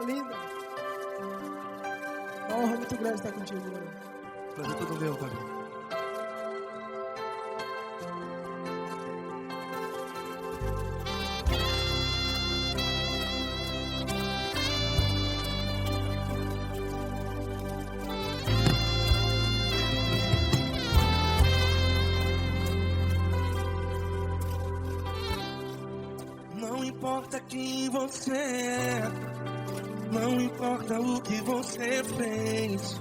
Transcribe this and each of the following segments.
linda. Uma honra muito grande estar contigo, Glória. Prazer todo meu, Pai. Não importa quem você é, não importa o que você fez,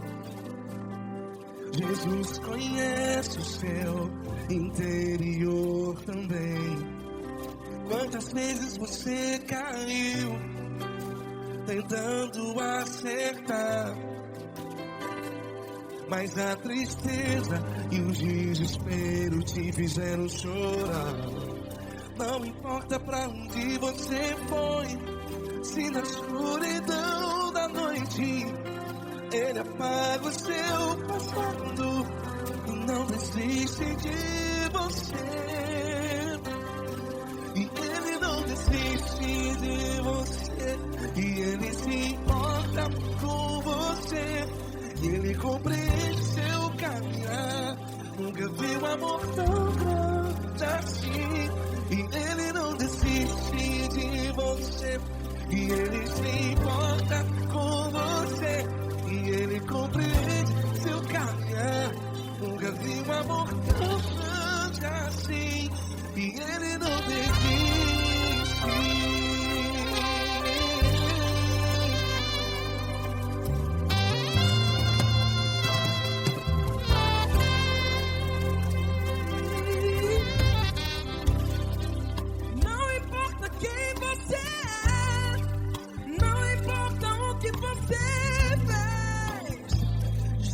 Jesus conhece o seu interior também. Quantas vezes você caiu tentando acertar, mas a tristeza e o desespero te fizeram chorar. Não importa pra onde você foi, se na escuridão da noite Ele apaga o seu passado e não desiste de você. E Ele não desiste de você, e Ele se importa com você, e Ele compreende seu caminhar. Nunca vi um amor tão grande assim. E Ele não desiste de você, e Ele se importa com você, e Ele compreende seu caminhar. Nunca vi um amor tão grande assim, e Ele não desiste.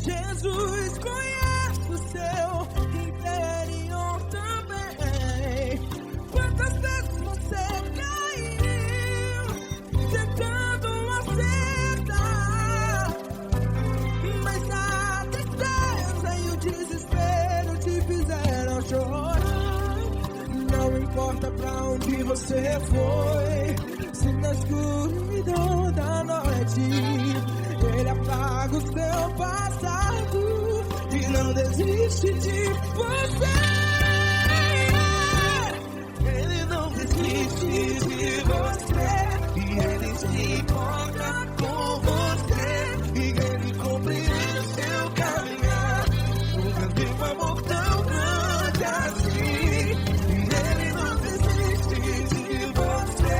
Jesus conhece o seu interior também. Quantas vezes você caiu tentando acertar, mas a tristeza e o desespero te fizeram chorar. Não importa pra onde você foi, se na escuridão da noite Ele apaga o seu passado e não desiste de você. Ele não desiste de você, e Ele se importa com você, e Ele compreende seu caminhar. Nunca vi um amor tão grande assim. E Ele não desiste de você,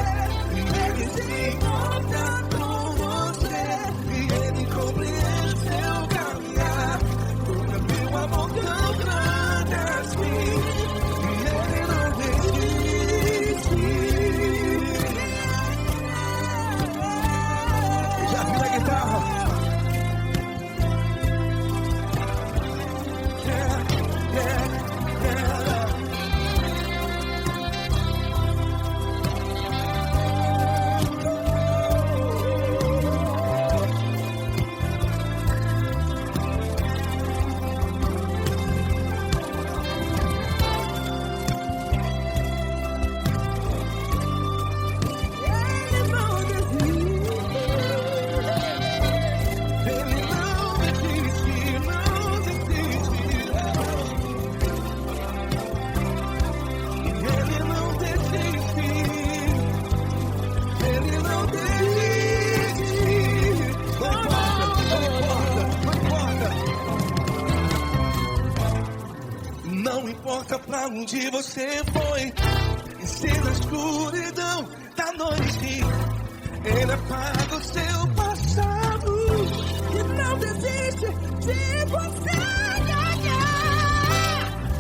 e Ele se importa com você, e Ele compreende seu caminhar. Nunca vi um amor tão grande assim. E Ele não desiste. Já vi a guitarra. Não importa pra onde você foi, e se na escuridão da noite Ele apaga o seu passado E não desiste de você.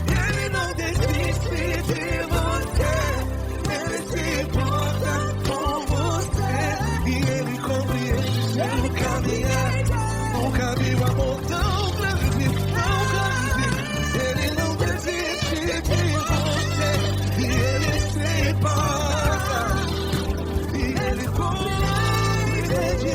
Ele não desiste de você, Ele se importa com você, e Ele compreende seu caminhar. Nunca vi um amor tão grande, tão grande. Ele não desiste de você, e Ele se importa, e Ele compreende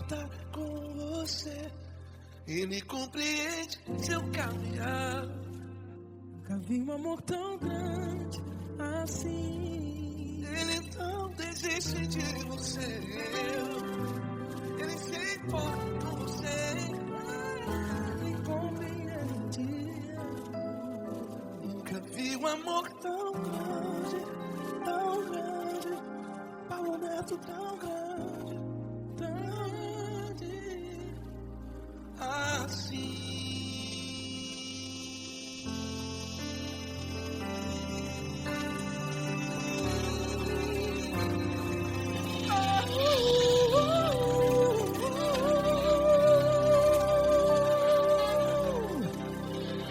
importa com você. Ele compreende seu caminhar. Nunca vi um amor tão grande assim. Ele não desiste de você. Ele se importa com você. Ele compreende. Nunca vi um amor tão grande, tão grande. Paulo Neto tão grande, assim.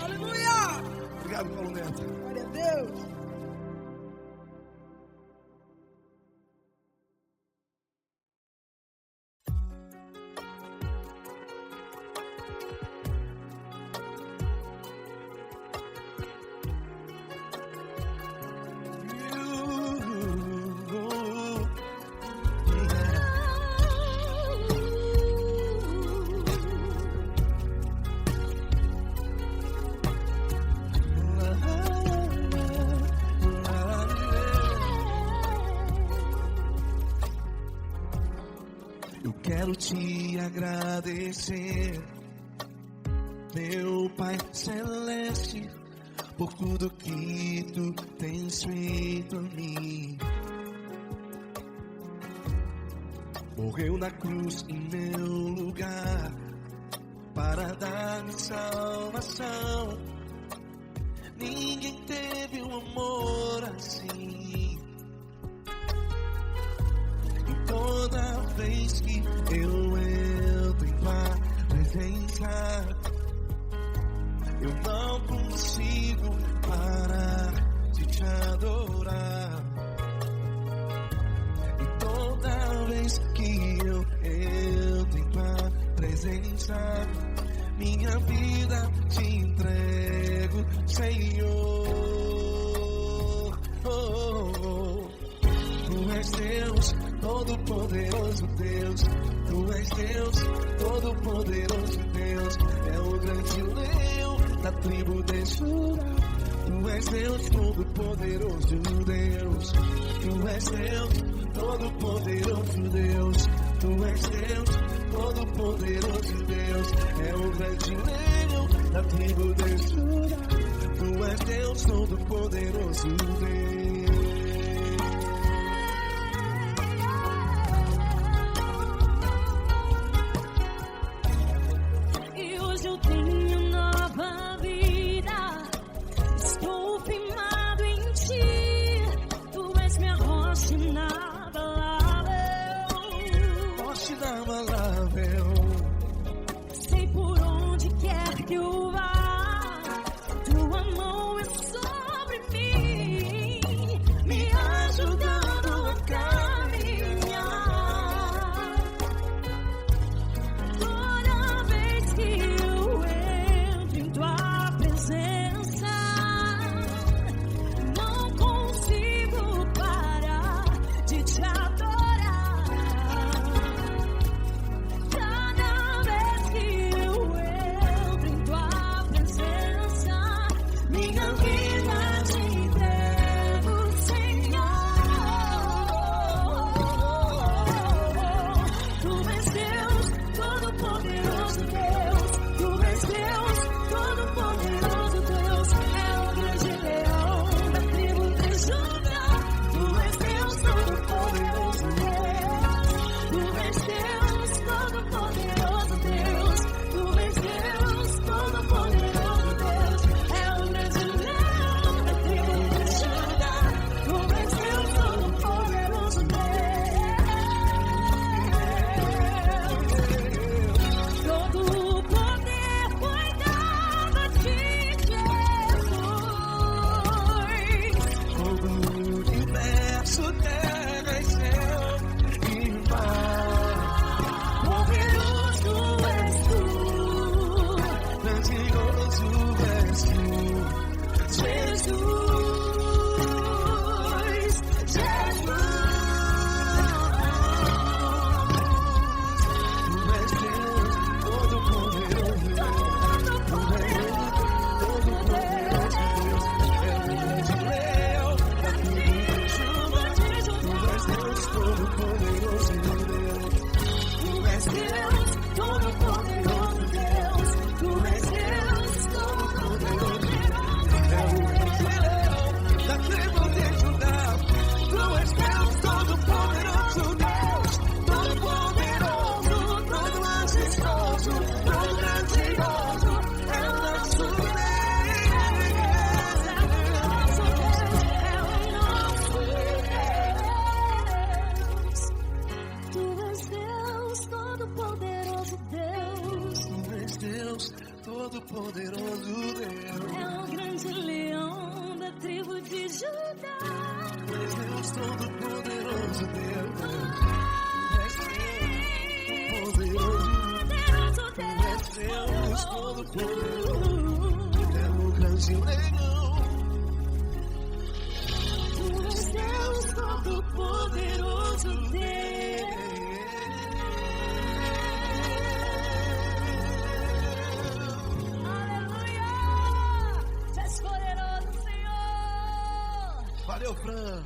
Aleluia! Obrigado, Paulo Neto. Glória a Deus. Eu quero te agradecer, meu Pai Celeste, por tudo que tu tens feito a mim. Morreu na cruz em meu lugar, para dar-me salvação. Ninguém teve um amor assim. E toda vez que eu entro em tua presença, eu não consigo parar de te adorar. E toda vez que eu entro em tua presença, minha vida te entrego, Senhor. Tu és Deus, Todo-Poderoso Deus. Tu és Deus, Todo-Poderoso Deus. É o grande leão da tribo de Judá. Tu és Deus, Todo-Poderoso Deus. Tu és Deus, Todo-Poderoso Deus. Tu és Deus, Todo-Poderoso Deus. É o grande leão da tribo de Judá. Tu és Deus, Todo-Poderoso Deus. E hoje eu tenho nova vida. Estou firmado em ti. Tu és minha rocha inabalável. Rocha inabalável. Sei por onde quer que eu vá, tua mão é sobre mim, me ajudando a caminhar. Toda vez que eu entro em tua presença, não consigo parar de te adorar. Cada vez que eu entro em tua todo poderoso Deus, todo poderoso, todo majestoso, todo grandioso, é o nosso Deus. Deus, Todo-Poderoso Deus, é o grande leão da tribo de Judá. Deus, Todo-Poderoso Deus, Deus, Todo-Poderoso, é o grande leão. Deus, Todo-Poderoso Deus. Valeu, Fran.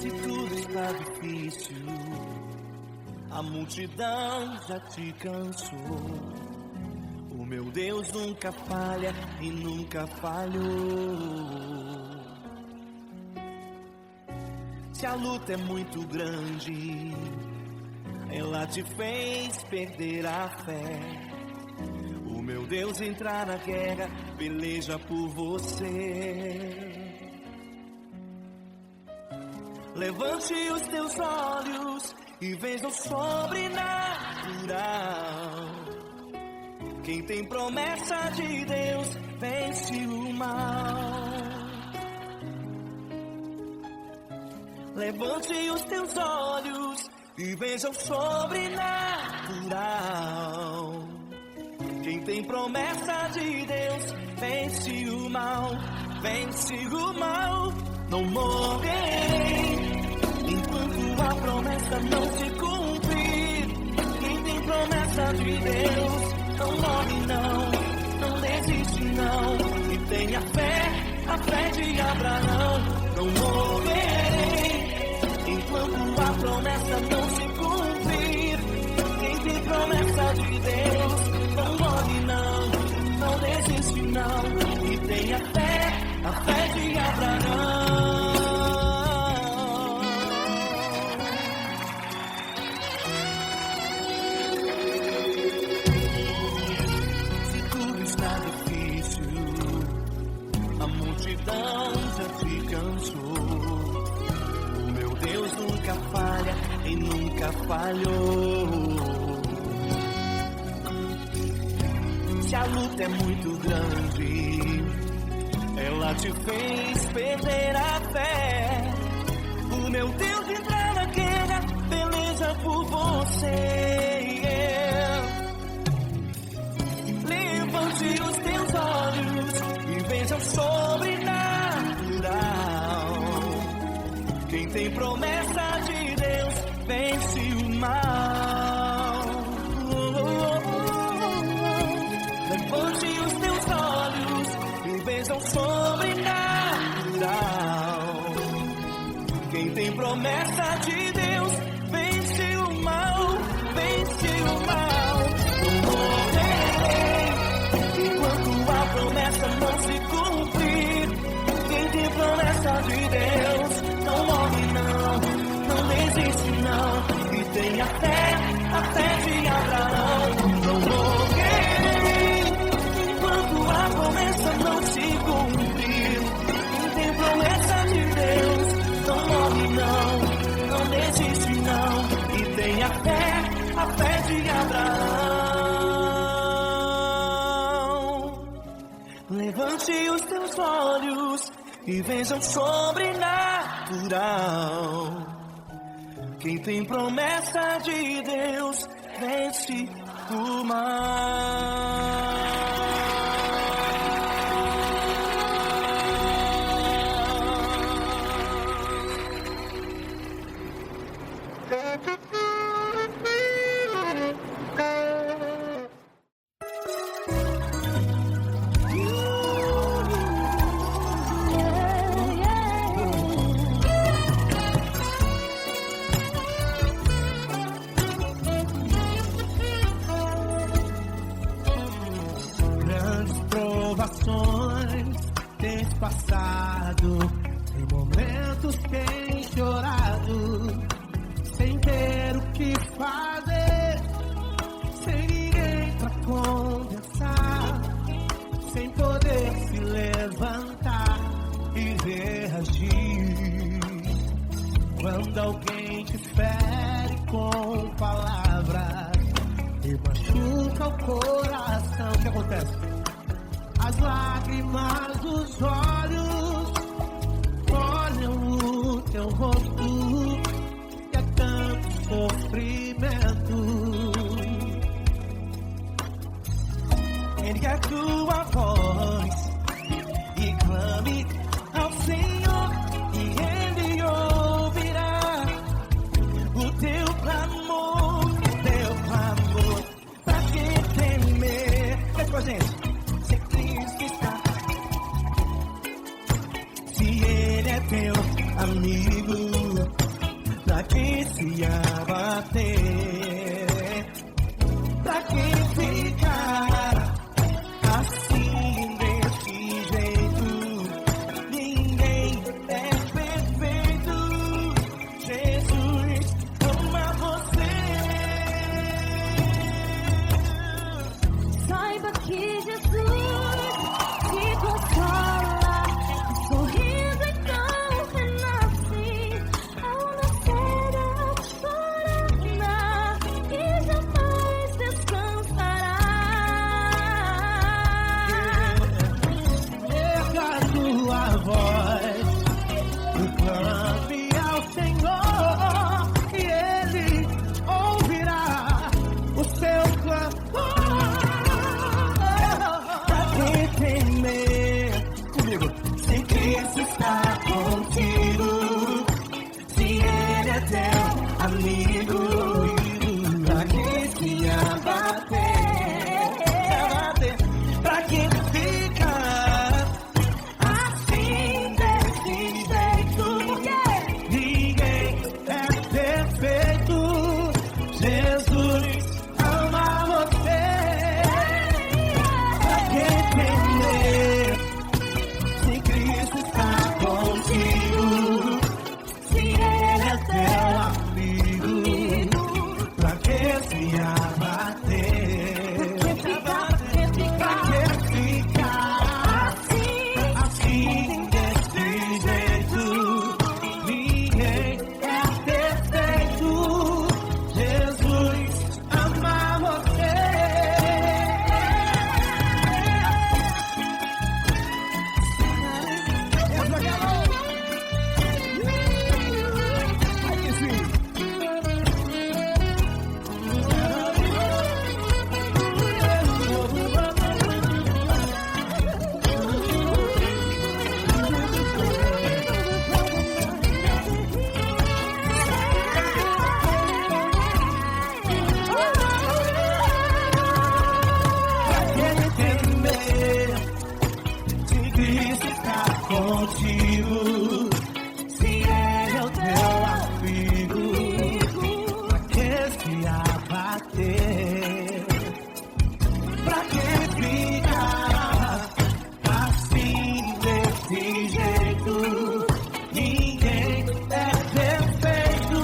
Se tudo está difícil, a multidão já te cansou. O meu Deus nunca falha e nunca falhou. Se a luta é muito grande, ela te fez perder a fé. O meu Deus entrar na guerra, peleja por você. Levante os teus olhos e veja o sobrenatural. Quem tem promessa de Deus vence o mal. Levante os teus olhos e veja o sobrenatural. Quem tem promessa de Deus vence o mal, vence o mal. Não morrerei enquanto a promessa não se cumprir. Quem tem promessa de Deus não morre não, não desiste não. E tenha fé, a fé de Abraão. Não morrerei enquanto a promessa não se cumprir. Quem tem promessa de Deus não morre não, não desiste não. E tenha fé, a fé de Abraão. Já te cansou. O meu Deus nunca falha e nunca falhou. Se a luta é muito grande, ela te fez perder a fé. O meu Deus entrar na guerra, peleja por você. Levante os teus olhos e veja o sobrenatural. Quem tem promessa de Deus vence o mal. Levante os teus olhos e veja o sobrenatural. Quem tem promessa de Deus vence o mal, vence o mal. Não morrerei enquanto a promessa não se cumprir. Quem tem promessa de Deus não morre não, não desiste não. E tenha fé, a fé de Abraão. Não morrerei enquanto a promessa não se cumprir. Quem tem promessa de Deus não morre não, não desiste não. E tenha fé, a fé de Abraão. Levante os teus olhos e veja o sobrenatural. Quem tem promessa de Deus vence o mal. situações tens passado, em momentos tens chorado, sem ter o que fazer, sem ninguém pra conversar, sem poder se levantar e reagir. Quando alguém te fere com palavras e machuca o coração, o que acontece? As lágrimas dos olhos olham o teu rosto, e é tanto sofrimento. Ergue a tua voz e clame ao Senhor, e Ele ouvirá o teu clamor, pra que temer? Vem com a gente. Se Cristo está, se Ele é teu amigo, pra que se abater? Pra que ficar assim desse jeito? Ninguém é perfeito. Jesus ama você. Saiba que Jesus te consola, sorrindo então renasce, ao nascer ao chorar, e jamais descansará. Erga a tua voz e clame ao Senhor, e Ele ouvirá o seu clamor. Pra que temer? Comigo. Se Cristo está contigo, se Ele é teu amigo, pra que se abater? Pra que ficar assim desse jeito? Ninguém é perfeito. Jesus ama você. Pra que temer? Se Cristo está contigo, se Ele é teu amigo, pra que se abater? Pra que ficar assim desse jeito? Ninguém é perfeito. Jesus ama você. Ai que sim. Se Cristo está contigo, se Ele é o teu amigo, pra que se abater? Pra que ficar assim desse jeito? Ninguém é perfeito.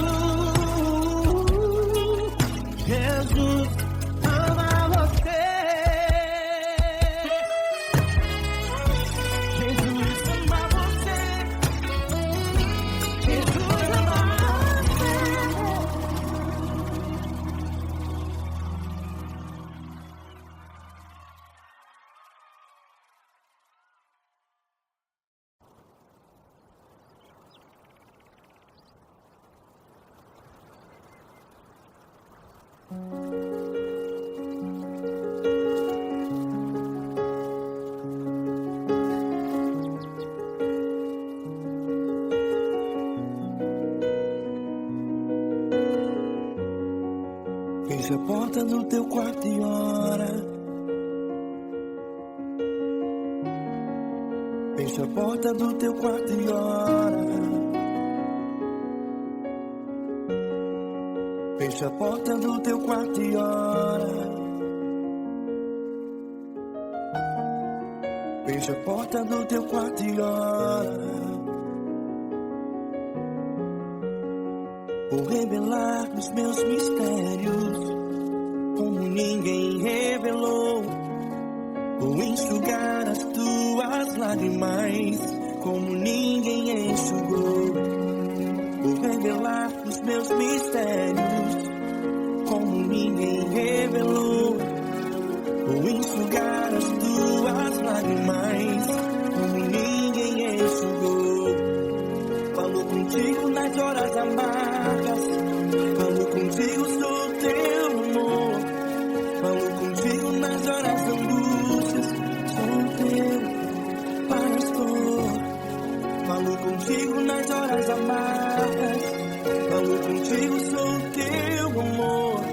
Jesus ama você. Jesus ama você. Jesus ama você. Fecha a porta do teu quarto e ora. Fecha a porta do teu quarto e ora. Fecha a porta do teu quarto e ora. Feche a porta do teu quarto e ora. Vou revelar os meus mistérios como ninguém revelou. Vou enxugar as tuas lágrimas como ninguém enxugou. Vou revelar os meus mistérios como ninguém revelou. Vou enxugar as tuas lágrimas como ninguém enxugou. Falo contigo nas horas amargas, falo contigo, sou teu amor. Falo contigo nas horas da angústias, sou teu pastor. Falo contigo nas horas amargas, falo contigo, sou teu amor.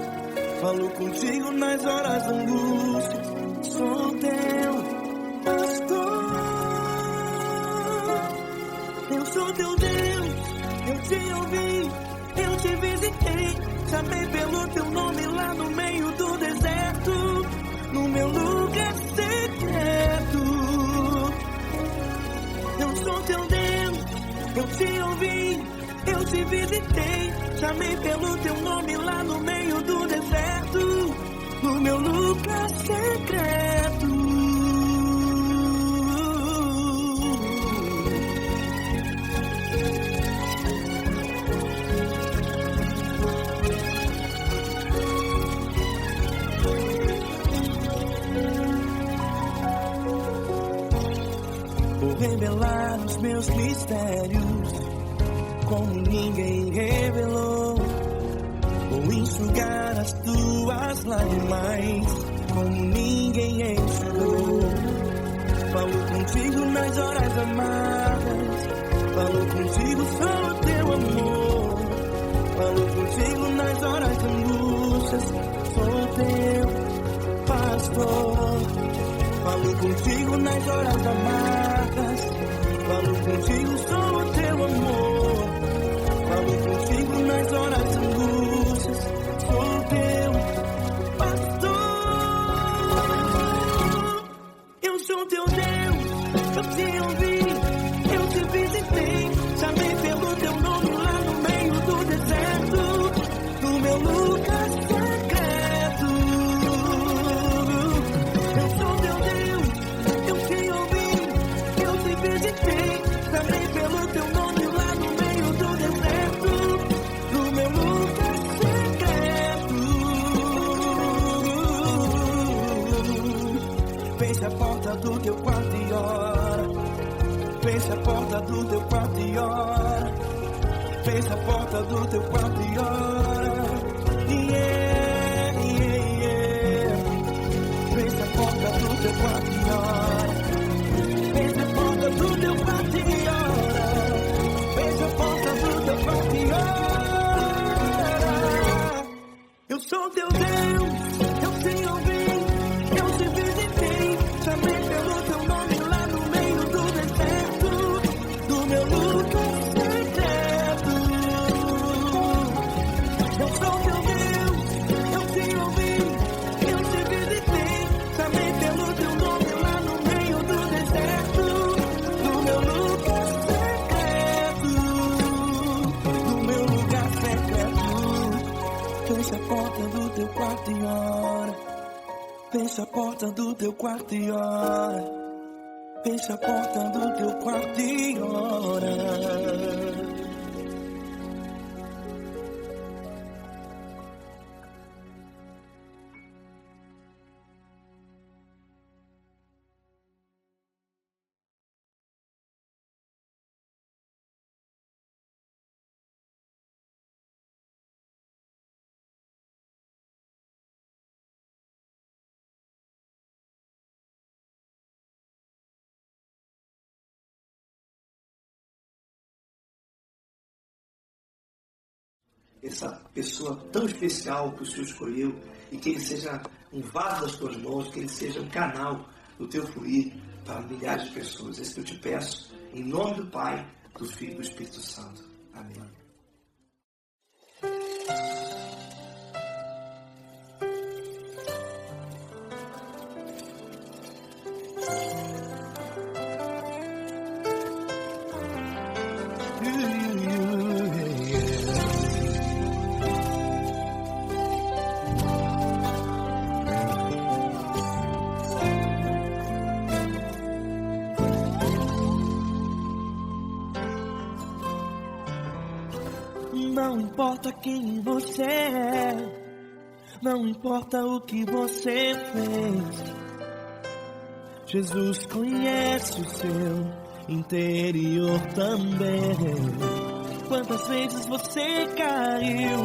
Falo contigo nas horas da angústia, sou teu pastor. Eu sou teu Deus, eu te ouvi, eu te visitei. Chamei pelo teu nome lá no meio do deserto, no meu lugar secreto. Eu sou teu Deus, eu te ouvi, eu te visitei. Chamei pelo teu nome lá no meio do deserto, no meu lugar secreto. Vou revelar os meus mistérios como ninguém revelou. Vou enxugar as tuas lágrimas como ninguém enxugou. Falo contigo nas horas amargas, falo contigo, sou teu amor. Falo contigo nas horas de angústias, sou teu pastor. Falo contigo nas horas amargas, falo contigo, sou teu amor. Falo contigo nas horas de angústias, sou teu pastor. Eu sou teu Deus, eu te ouvi, eu te visitei. Chamei pelo teu nome lá no meio do deserto, no meu lugar secreto. Eu sou teu Deus, eu te ouvi, eu te visitei. Chamei pelo teu nome lá no meio do deserto, no meu lugar secreto. Feche a porta do teu quarto e ora. Feche a porta do teu quarto e ora. Feche a porta do teu quarto e ora. Yeah, yeah, yeah. Feche a porta do teu quarto e ora. Feche a porta do teu quarto e ora. Feche a porta do teu quarto e ora. Eu sou teu Deus, eu te ouvi, eu te visitei. Chamei pelo teu nome lá no meio do deserto, do meu lugar secreto. Eu sou teu Deus, eu te ouvi, eu te visitei. Chamei pelo teu nome lá no meio do deserto, do meu lugar secreto, do meu lugar secreto. Fecha a porta do teu quarto e ora. Fecha a porta do teu quarto e ora. Fecha a porta do teu quarto e ora. Essa pessoa tão especial que o Senhor escolheu, e que ele seja um vaso das tuas mãos, que ele seja um canal do teu fluir para milhares de pessoas. É isso que eu te peço, em nome do Pai, do Filho e do Espírito Santo. Amém. Não importa quem você é, não importa o que você fez, Jesus conhece o seu interior também. Quantas vezes você caiu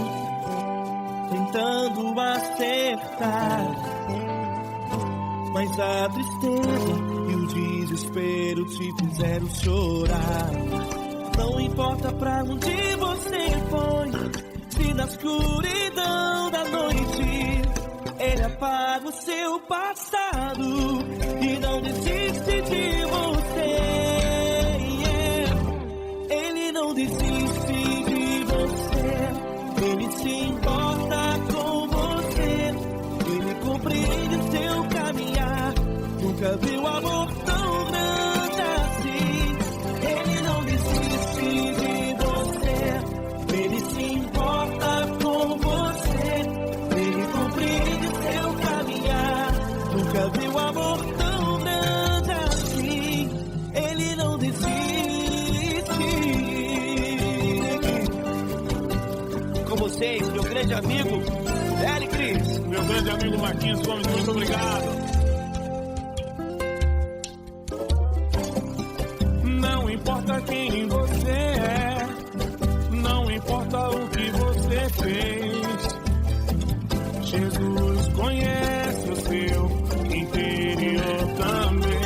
tentando acertar, mas a tristeza e o desespero te fizeram chorar. Não importa pra onde você foi, se na escuridão da noite Ele apaga o seu passado e não desiste de você. Ele não desiste de você, Ele se importa com você, Ele compreende o seu caminhar. Nunca viu amor tão grande assim. Ele não desiste de você, Ele se importa com você, Ele compreende o seu caminhar. Nunca viu amor tão grande assim. Ele não desiste. Com vocês, meu grande amigo Eli Cris. Meu grande amigo Marquinhos Gomes, muito obrigado. Não importa quem você é, não importa o que você fez, Jesus conhece o seu interior também.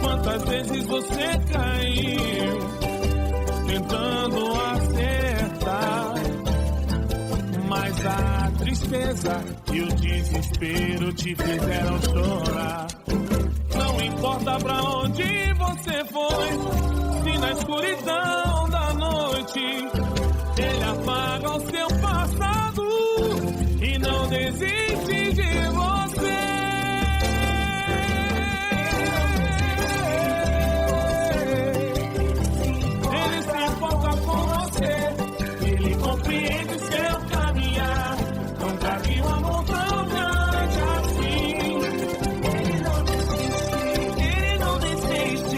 Quantas vezes você caiu tentando acertar, mas a tristeza e o desespero te fizeram chorar. Não importa pra onde você foi, se na escuridão da noite Ele apaga o seu passado e não desiste de você. Ele se importa com você, Ele compreende o seu caminhar. Nunca vi um amor tão grande assim. Ele não desiste,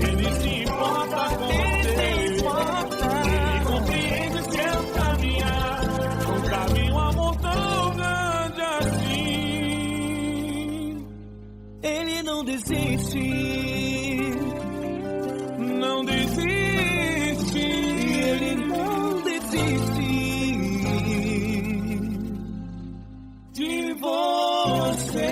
Ele se importa com você, Ele compreende o seu caminhar. Nunca vi um amor tão grande assim. Ele não desiste, Não desiste, Ele não desiste de você.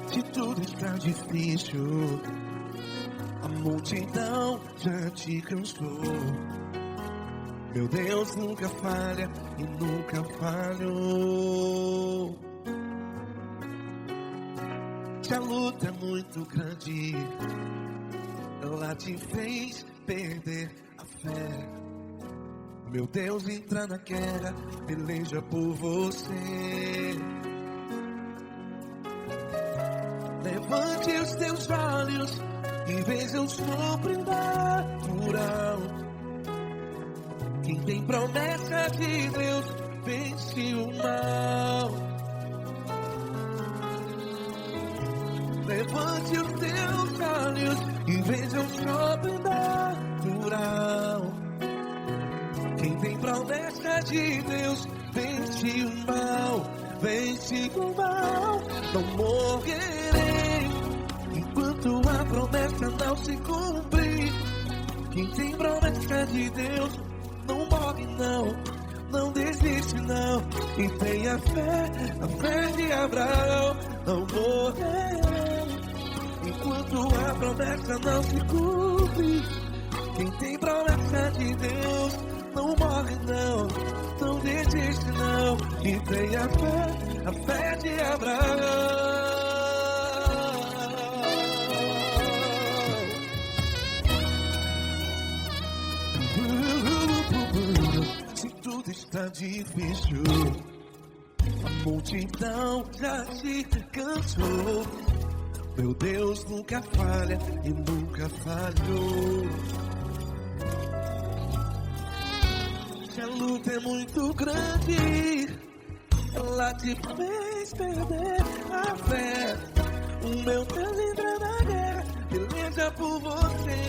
Se tudo está difícil, a multidão já te cansou. Meu Deus nunca falha e nunca falhou. Se a luta é muito grande, ela te fez perder a fé. Meu Deus entra na guerra, peleja por você. Levante os teus olhos e veja o sobrenatural. Quem tem promessa de Deus vence o mal. Levante os teus olhos e veja o sobrenatural. Quem tem promessa de Deus vence o mal. Vence o mal. Não morrerei enquanto a promessa não se cumprir. Quem tem promessa de Deus não morre não, não desiste não. E tenha fé, a fé de Abraão. Não morrerei enquanto a promessa não se cumpre. Quem tem promessa de Deus não morre não, não desiste não. E tenha fé, a fé de Abraão. tá difícil. A multidão já te cansou. Meu Deus nunca falha e nunca falhou. Se a luta é muito grande, ela te fez perder a fé. O meu Deus entra na guerra, peleja por você.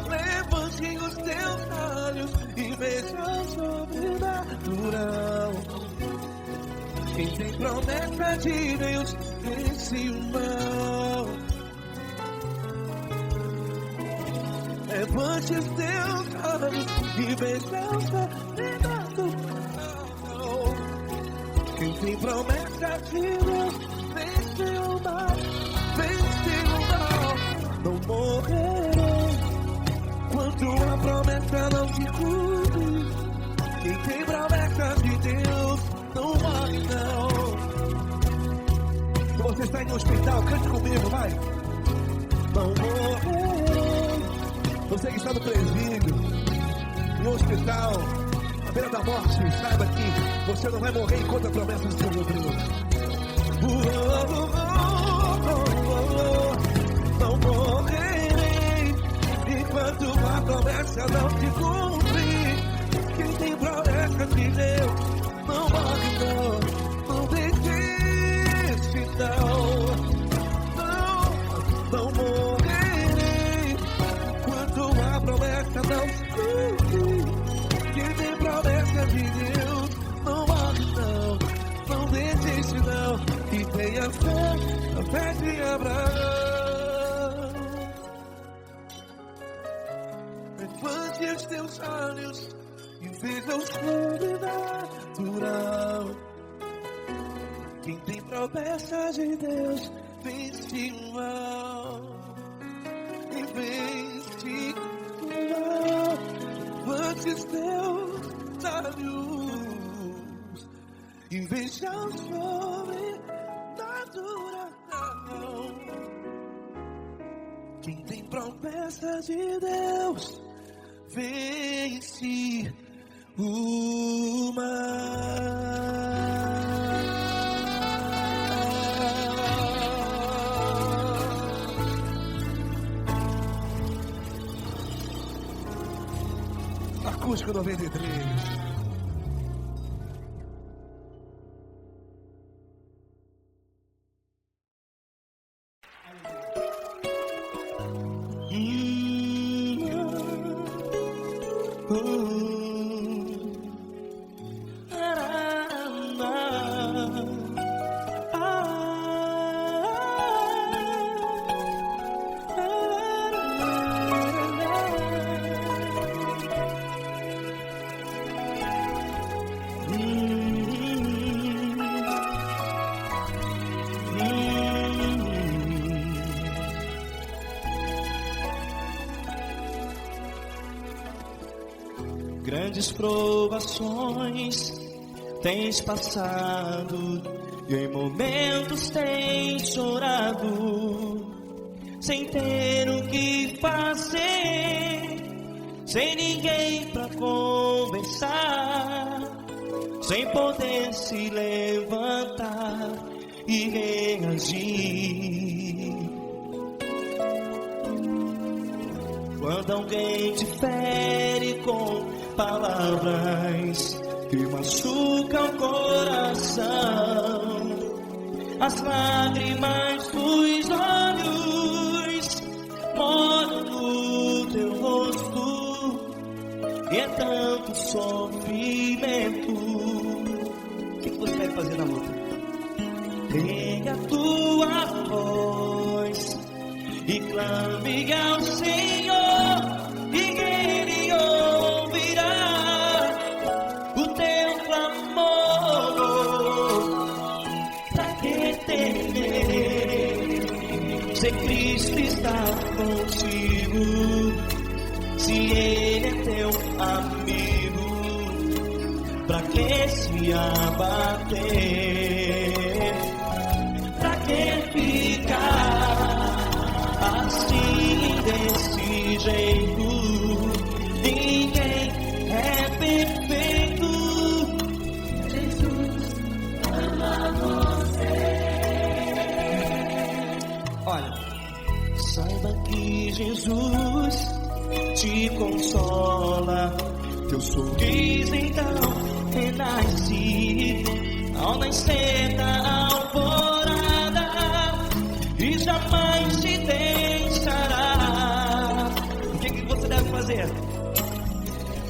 Levante os teus olhos e veja o sobrenatural. Quem tem promessa de Deus vence o mal. Levante os teus olhos e veja o sobrenatural. Quem tem promessa de Deus vence o mal. Vence o mal. Não morrerei quando a promessa não se cumpre. Quem tem promessa de Deus não morre não. Se você está em um hospital, cante comigo, vai. Não morrerei. Você que está no presídio, em um hospital, à beira da morte, saiba que você não vai morrer enquanto a promessa se cumprir. Não morrerei enquanto a promessa não se cumprir. Quem tem promessa de Deus não morre não. Não desiste não. Não morrerei enquanto a promessa não se cumprir. Quem tem promessa de Deus não morre não. Não desiste não. E tenha fé, a fé de Abraão. Levante os teus olhos e veja o sobrenatural. Quem tem promessa de Deus vence o mal. E vence o mal. Levante os teus olhos e veja o sobrenatural. Quem tem promessa de Deus vence o mal. Acústico 93. Grandes provações tens passado e em momentos tens chorado, sem ter o que fazer, sem ninguém pra conversar, sem poder se levantar e reagir. Quando alguém te fere com palavras que machucam o coração, as lágrimas dos olhos molham no teu rosto, e é tanto sofrimento. O que você vai fazer na luta? Tenha a tua voz e clame ao Senhor, e Ele ouvirá o teu clamor. Pra que temer, se Cristo está contigo, se Ele é teu amigo? Pra que se abater? Pra que ficar assim desse jeito? Ninguém Jesus te consola. Teu sorriso então renasce ao nascer da alvorada e jamais te deixará. O que você deve fazer?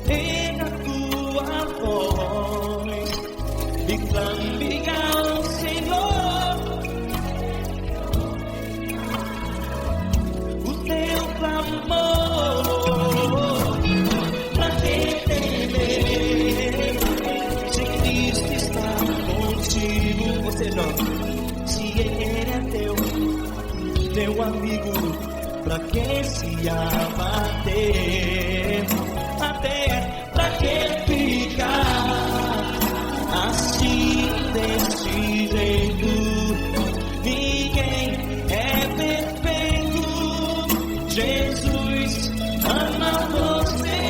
Erga a tua voz e clame ao Senhor. O teu clamor, pra quem temer, se Cristo está contigo. Você joga. Se Ele é teu amigo, pra que se abater? Até pra que ficar assim desse jeito? Ninguém é perfeito. Jesus ama você.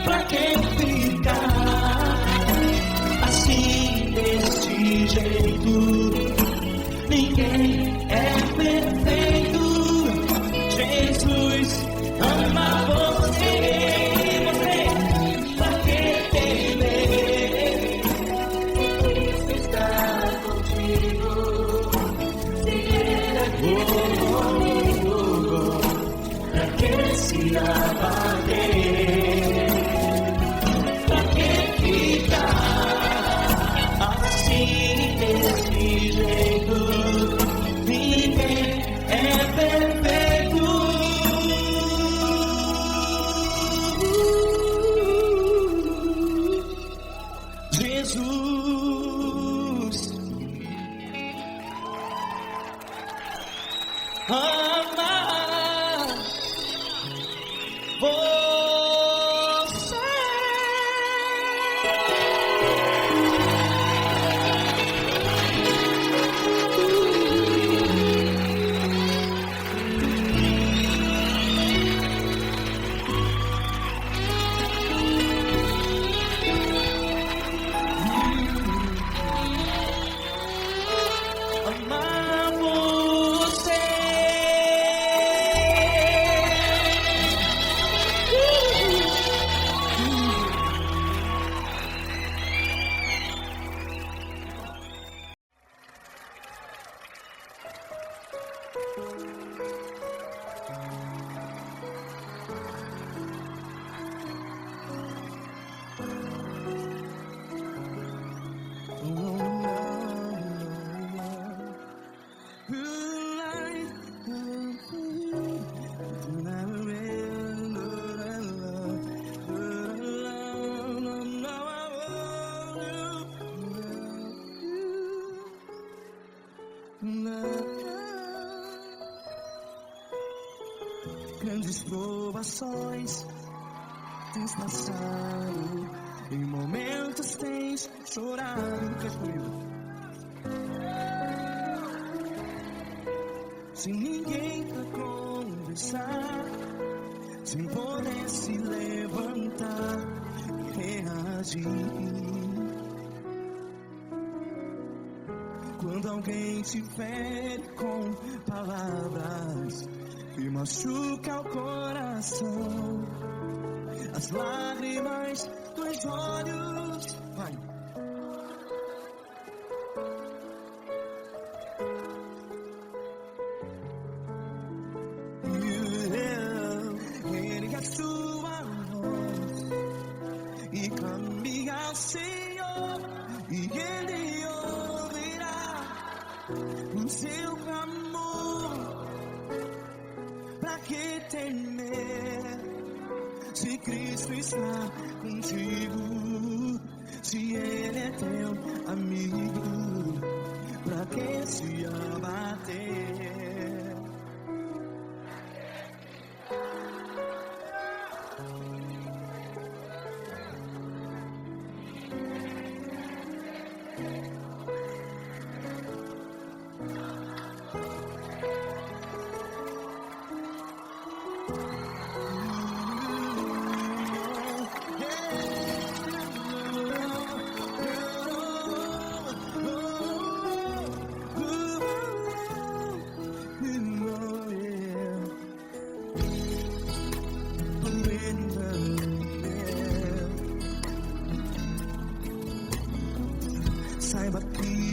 Pra que ficar assim desse jeito? Ninguém é perfeito. Jesus ama você. Você, pra que temer? Cristo está contigo. Se Ele é comigo, pra que se abater? Pra que ficar assim desse jeito? Ninguém é perfeito. Jesus ama você. Amar você. Grandes provações tens passado, em momentos tens chorado. Cante comigo. Sem ninguém pra conversar, sem poder se levantar e reagir. Quando alguém te fere com palavras e machuca o coração, as lágrimas dos olhos, vai. Ergue a sua voz e clame ao Senhor, e Ele ouvirá o seu clamor. Pra que temer, se Cristo está contigo? Se Ele é teu amigo, pra que se abater?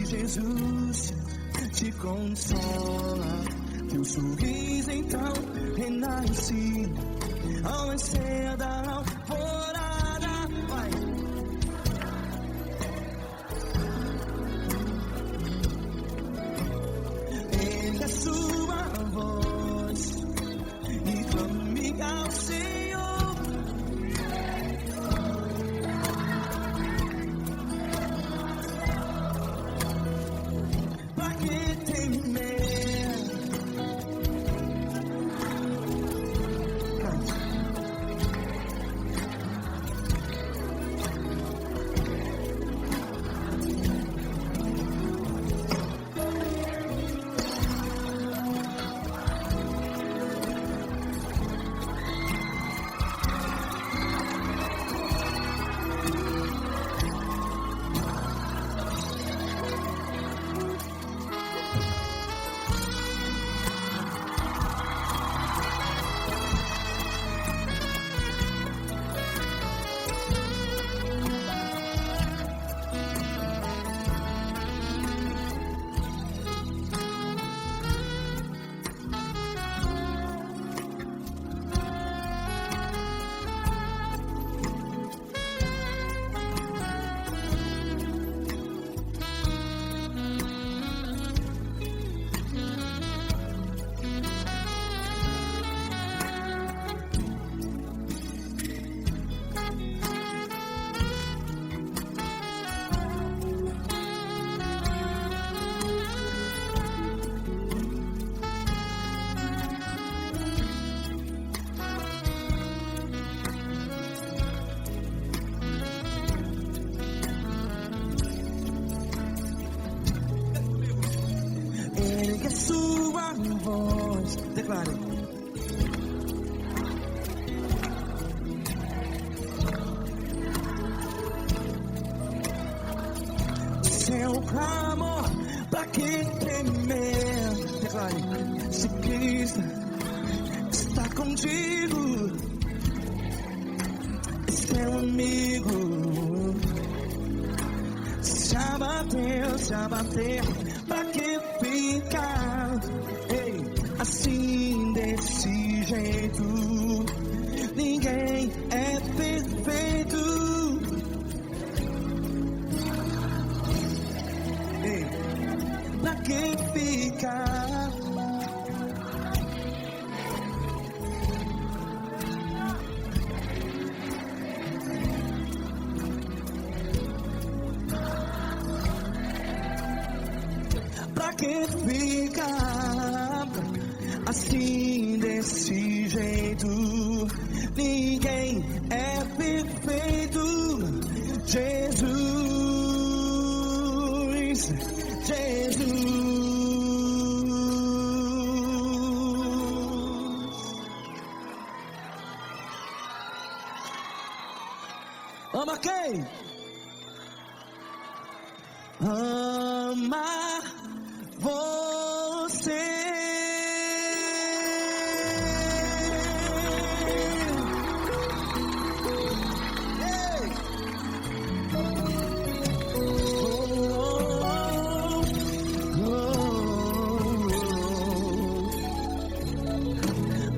Jesus te consola. Teu sorriso então renasce ao nascer da alvorada. Vai. Ele é sua voz e clame ao Senhor. Pra que temer? Ergue a sua voz, declare. Seu clamor, pra que temer? Declare. Se Cristo está contigo, seu amigo. Se abater, pra que ficar? Ei, assim desse jeito, ninguém é perfeito. Ei, pra que ficar? Pra que ficar assim desse jeito? Ninguém é perfeito. Jesus, Jesus. Ama quem? Ama você.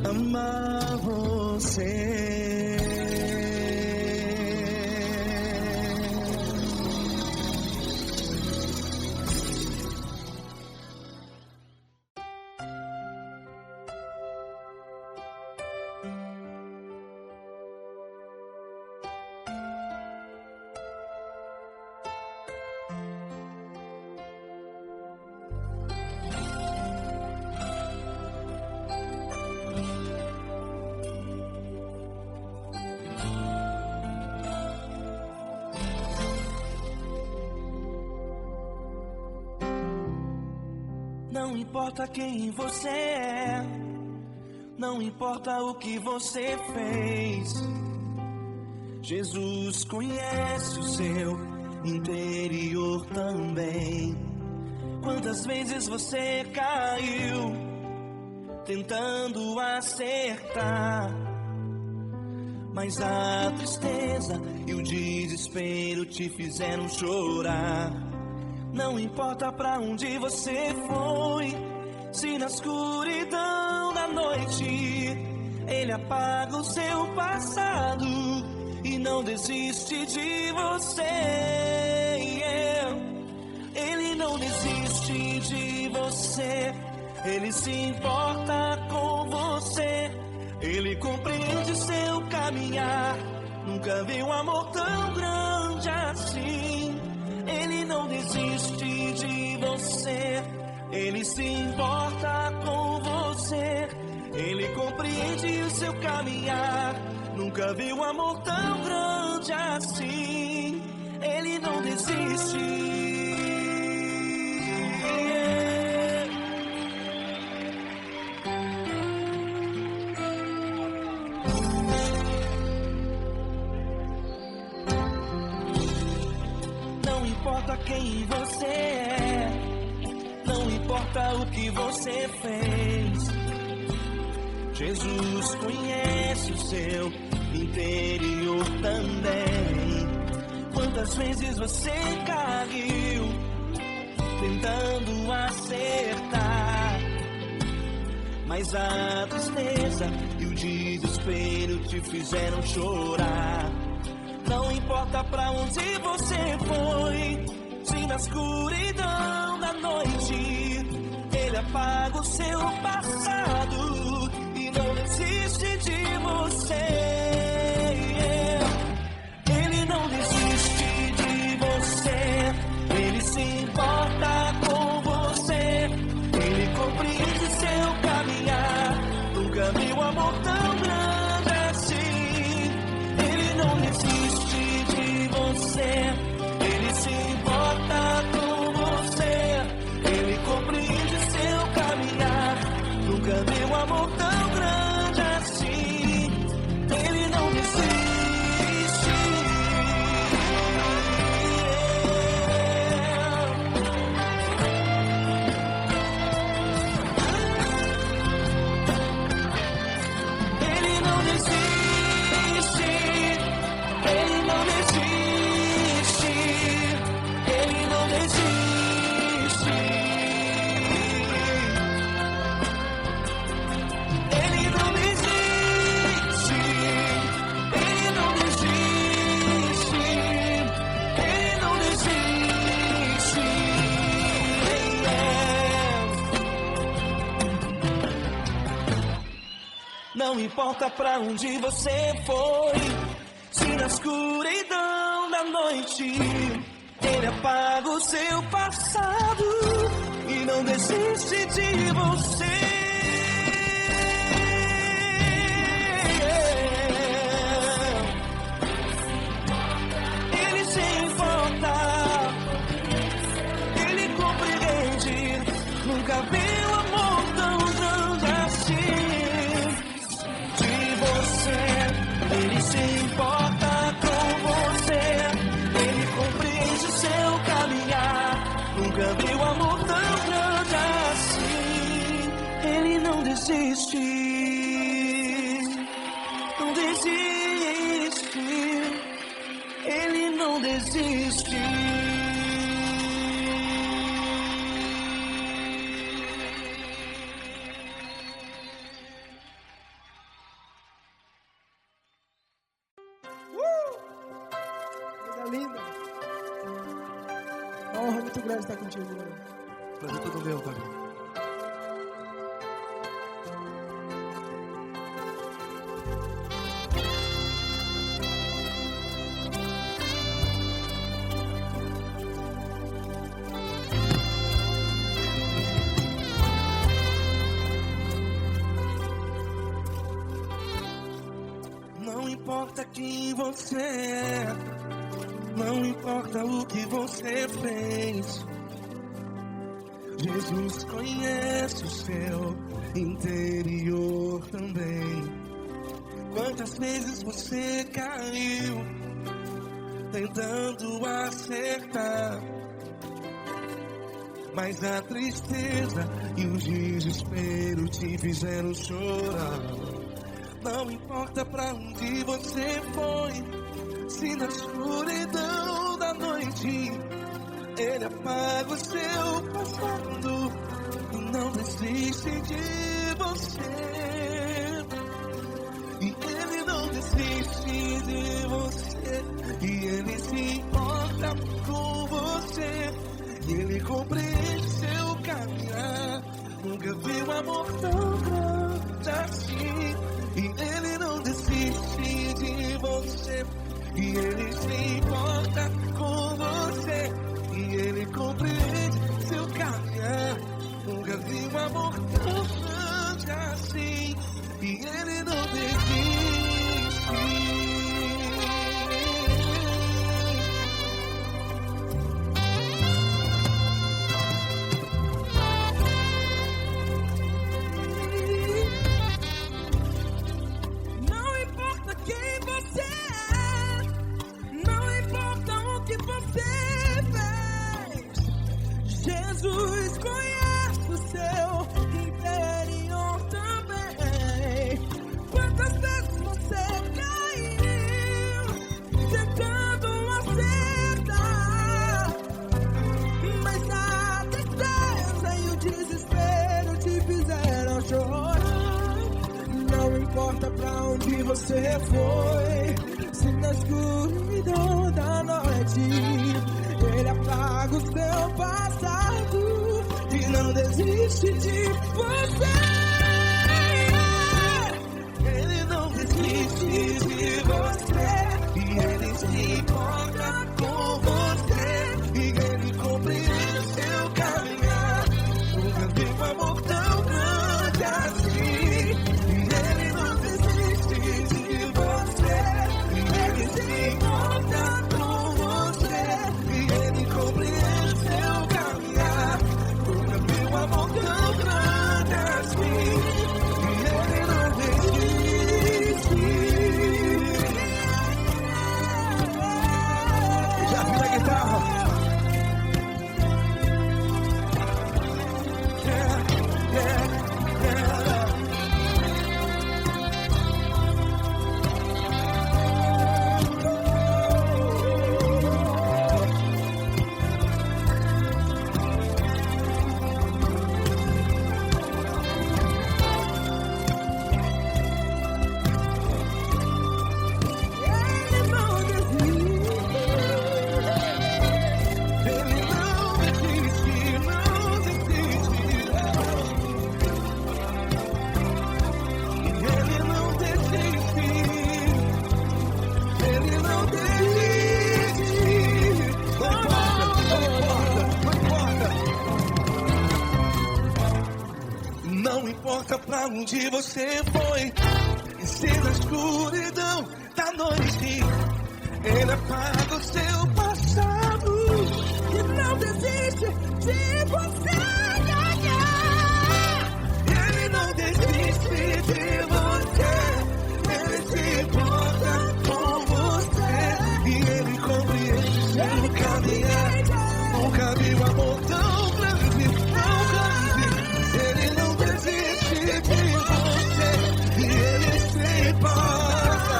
Ama você. Não importa quem você é, não importa o que você fez, Jesus conhece o seu interior também. Quantas vezes você caiu tentando acertar, mas a tristeza e o desespero te fizeram chorar. Não importa pra onde você foi, se na escuridão da noite Ele apaga o seu passado e não desiste de você. Ele não desiste de você, Ele se importa com você, Ele compreende seu caminhar. Nunca vi um amor tão grande assim. Ele não desiste de você, Ele se importa com você, Ele compreende o seu caminhar. Nunca vi um amor tão grande assim. Ele não desiste. Não importa quem você é, não importa o que você fez, Jesus conhece o seu interior também. Quantas vezes você caiu tentando acertar, mas a tristeza e o desespero te fizeram chorar. Não importa pra onde você foi, se na escuridão da noite Ele apaga o seu passado e não desiste de você. Ele não desiste de você, Ele se importa com você, Ele compreende seu caminhar. Nunca vi um amor tão grande assim. Ele não desiste de você, Ele se importa com você, Ele compreende seu caminhar. Nunca vi um amor tão grande assim. Ele não desiste. Ele não desiste. Ele não desiste. Ele não desiste. Ele não desiste. Ele não desiste. Ele não desiste. Não importa pra onde você foi, se na escuridão da noite Ele apaga o seu passado e não desiste de você. Ele se importa, Ele compreende. Nunca vi um amor tão grande assim. De você, Ele se importa com você, Ele compreende o seu caminhar. Nunca vi um amor tão grande assim. Ele não desiste, não desiste, Ele não desiste. Coisa linda. Uma honra muito grande estar contigo, mano. Prazer todo meu, Fabinho. Não importa quem você é, não importa o que você fez, Jesus conhece o seu interior também. Quantas vezes você caiu tentando acertar, mas a tristeza e o desespero te fizeram chorar. Não importa pra onde você foi, se na escuridão da noite Ele apaga o seu passado e não desiste de você. E Ele não desiste de você. E Ele se importa com você. E Ele compreende seu caminhar. Nunca vi um amor tão grande assim. E Ele não desiste de você. E Ele se importa com você. E Ele compreende seu caminhar. Nunca vi um amor tão grande assim. E Ele não desiste. Não importa quem você é, não importa o que você fez, Jesus conhece o seu interior também. Quantas vezes você caiu tentando acertar, mas a tristeza e o desespero te fizeram chorar. Não importa pra onde você foi, se na escuridão da noite Ele apaga o seu passado e não desiste de você. Ele não desiste de você. E Ele se importa com você. E Ele compreende seu caminhar. Nunca vi um amor tão grande assim. E Ele não desiste de você. E Ele se importa com você. E Ele compreende seu caminhar. Nunca vi um amor tão grande assim. E Ele não desiste. Já vi a guitarra. Ele não desiste. Ele não desiste, não desiste. Ele não desiste. Ele não desiste. Não importa pra onde você foi, e se na escuridão da noite Ele apaga o seu passado. E não desiste de você. Ele não desiste de você. Ele se importa com você. E Ele compreende seu caminhar. Nunca vi um amor tão grande, tão grande. Ele não desiste de você. E Ele se importa.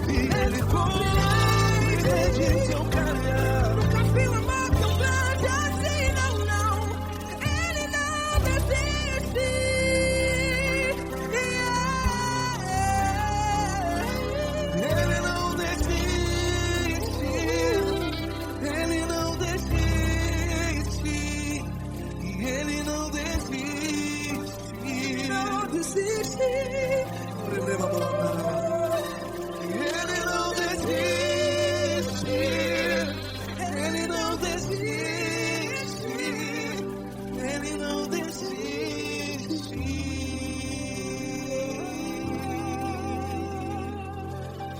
E Ele compreende seu caminhar. Nunca vi um amor tão grande assim, não, não. Ele não desiste. Ele não desiste. Ele não desiste. E Ele não desiste. Não desiste. Ele não desiste. Ele não desiste. Ele não desiste.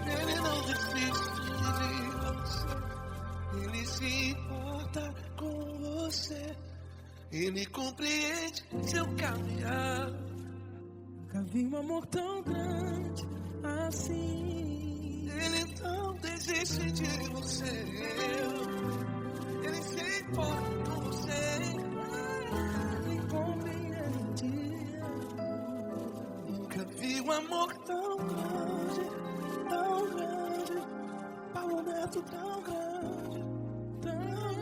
Ele não desiste de você. Ele se importa com você. Ele compreende seu caminhar. Nunca vi um amor tão grande assim. Ele não desiste de você. Ele se importa com você. Ele compreende. Nunca vi um amor tão grande, tão grande. Paulo Neto tão grande, tão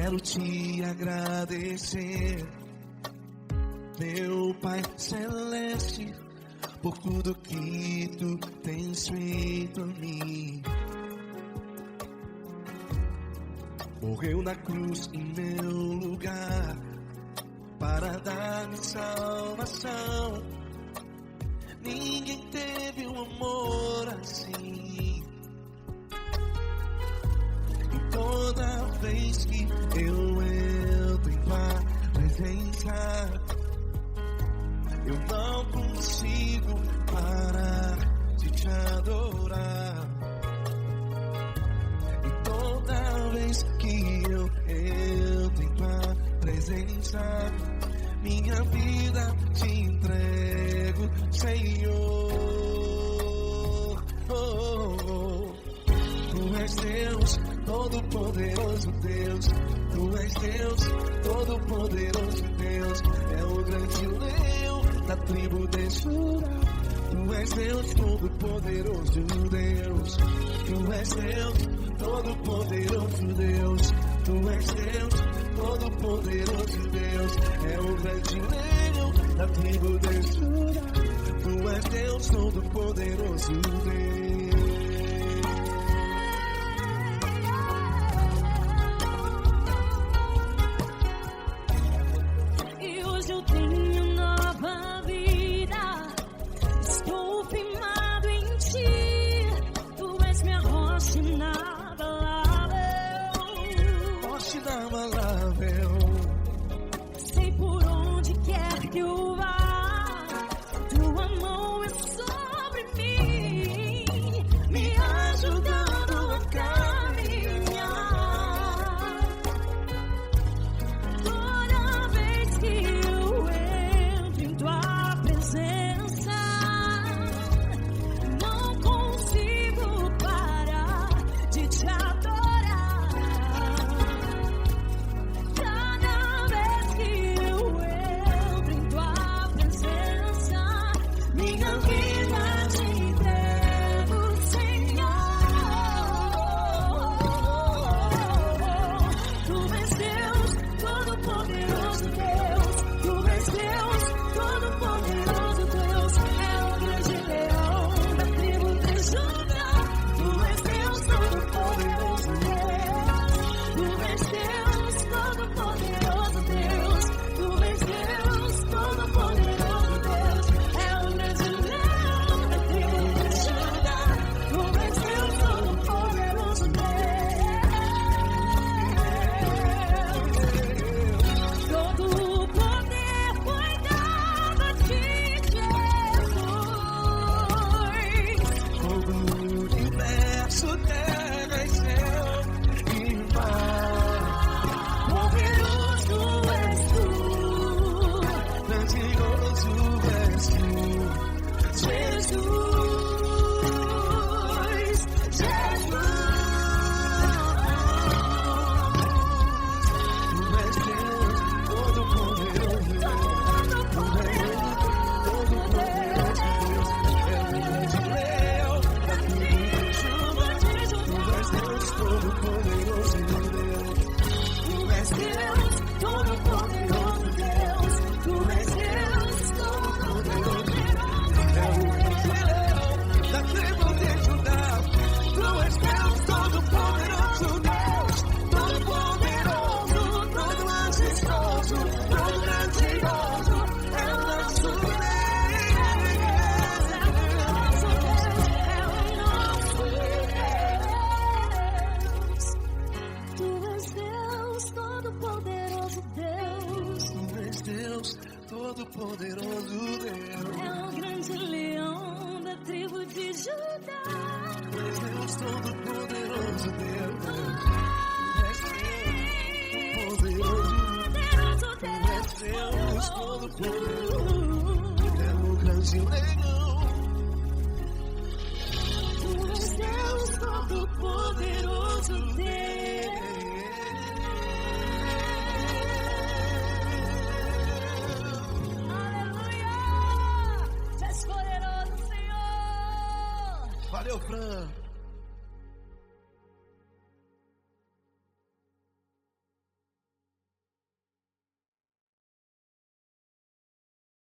quero te agradecer, meu Pai Celeste, por tudo que tu tens feito a mim. Morreu na cruz em meu lugar para dar-me salvação. Ninguém teve um amor assim. E toda vez que eu entro em tua presença, eu não consigo parar de te adorar. E toda vez que eu entro em tua presença, minha vida te entrego, Senhor. Tu és Deus, Todo-Poderoso Deus. Tu és Deus, Todo-Poderoso Deus. É o grande leão da tribo de Judá. Tu és Deus, Todo-Poderoso Deus. Tu és Deus, Todo-Poderoso Deus. Tu és Deus, Todo-Poderoso Deus. É o grande leão da tribo de Judá. Tu és Deus, Todo-Poderoso Deus. Todo-Poderoso Deus. É o grande leão da tribo de Judá. Tu és Deus, Todo-Poderoso Deus. Tu és Deus, Todo-Poderoso. É o grande leão. Tu és Deus, Todo-Poderoso Deus. Valeu, Fran.